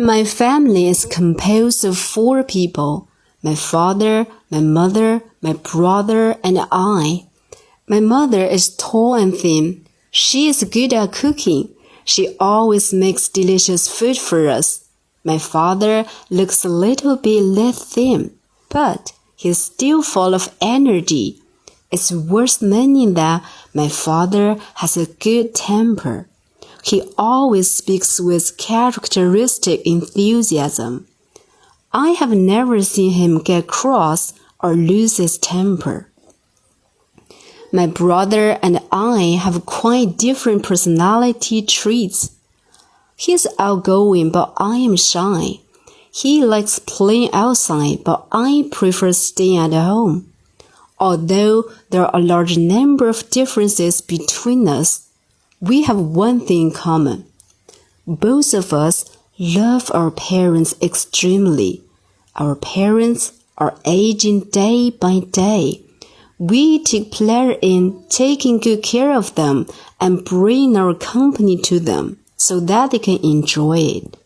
My family is composed of 4 people. My father, my mother, my brother, and I. My mother is tall and thin. She is good at cooking. She always makes delicious food for us. My father looks a little bit less thin, but he's still full of energy. It's worth mentioning that my father has a good temper. He always speaks with characteristic enthusiasm. I have never seen him get cross or lose his temper. My brother and I have quite different personality traits. He's outgoing, but I am shy. He likes playing outside, but I prefer staying at home. Although there are a large number of differences between us, we have one thing in common. Both of us love our parents extremely. Our parents are aging day by day. We take pleasure in taking good care of them and bring our company to them so that they can enjoy it.